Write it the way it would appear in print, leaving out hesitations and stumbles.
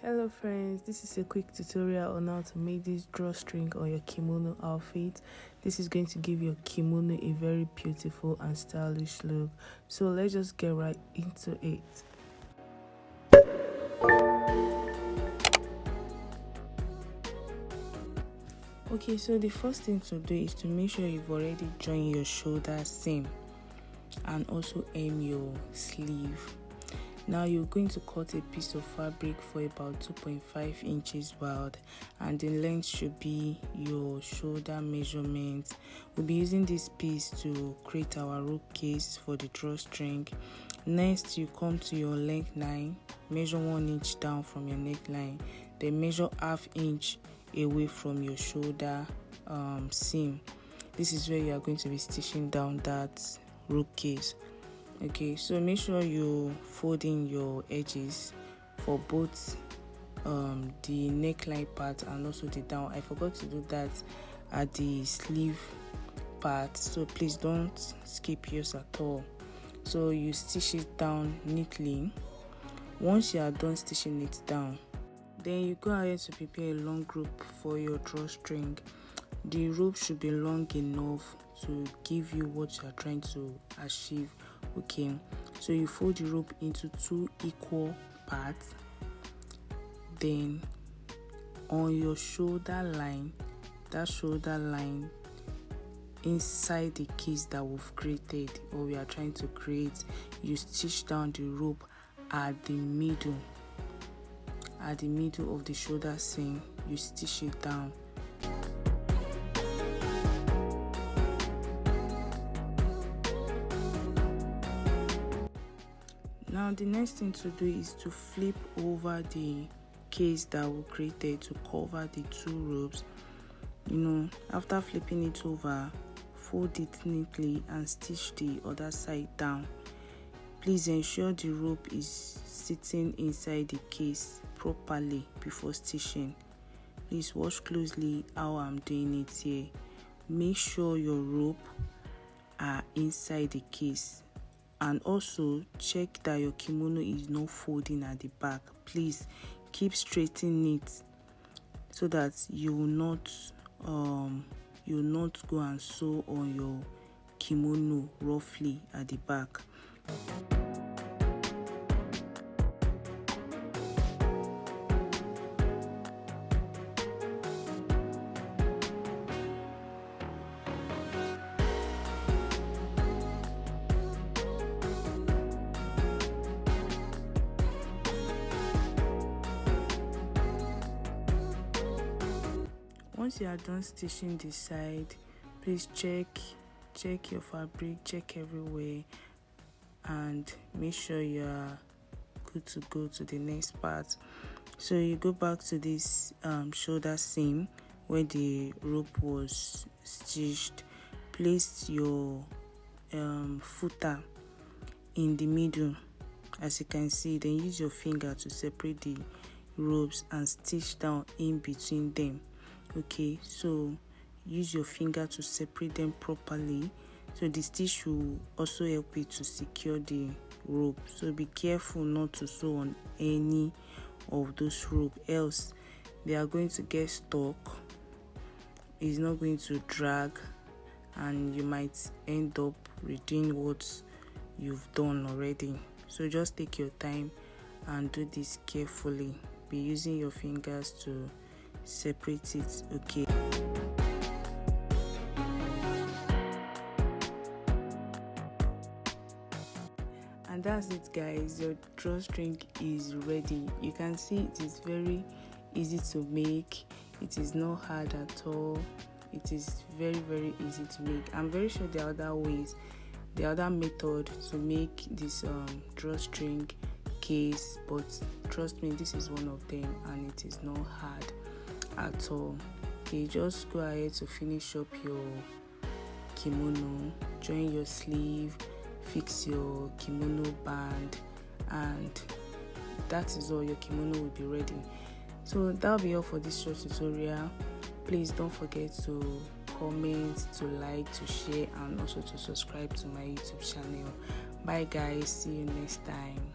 Hello friends, this is a quick tutorial on how to make this drawstring on your kimono outfit. This is going to give your kimono a very beautiful and stylish look. So let's just get right into it. Okay, so the first thing to do is to make sure you've already joined your shoulder seam and also hem your sleeve. Now you're going to cut a piece of fabric for about 2.5 inches wide, and the length should be your shoulder measurement. We'll be using this piece to create our rope case for the drawstring. Next, you come to your neckline, measure 1 inch down from your neckline, then measure ½ inch away from your shoulder seam. This is where you are going to be stitching down that rope case. Okay, so make sure you fold in your edges for both the neckline part and also the down. I forgot to do that at the sleeve part, so please don't skip yours at all. So you stitch it down neatly. Once you are done stitching it down, then you go ahead to prepare a long rope for your drawstring. The rope should be long enough to give you what you are trying to achieve. Okay, so you fold the rope into 2 equal parts, then on your shoulder line, that shoulder line inside the case that we've created or we are trying to create, you stitch down the rope at the middle of the shoulder seam. You stitch it down. Now the next thing to do is to flip over the case that we created to cover the 2 ropes. After flipping it over, fold it neatly and stitch the other side down. Please ensure the rope is sitting inside the case properly before stitching. Please watch closely how I'm doing it here. Make sure your rope are inside the case, and also check that your kimono is not folding at the back. Please keep straightening it so that you will not go and sew on your kimono roughly at the back. Once you are done stitching the side, please check your fabric, check everywhere, and make sure you are good to go to the next part. So you go back to this shoulder seam where the rope was stitched. Place your footer in the middle, as you can see. Then use your finger to separate the ropes and stitch down in between them. Okay, so use your finger to separate them properly, so the stitch will also help you to secure the rope. So be careful not to sew on any of those rope, else they are going to get stuck. It's not going to drag and you might end up redoing what you've done already. So just take your time and do this carefully. Be using your fingers to separate it. Okay, and that's it, guys. Your drawstring is ready. You can see it is very easy to make. It is not hard at all. It is very easy to make. I'm very sure there are other ways, the other method to make this drawstring case, but trust me, this is one of them and it is not hard at all. Okay, just go ahead to finish up your kimono, join your sleeve, fix your kimono band, and that is all. Your kimono will be ready. So that'll be all for this short tutorial. Please don't forget to comment, to like, to share, and also to subscribe to my YouTube channel. Bye guys, see you next time.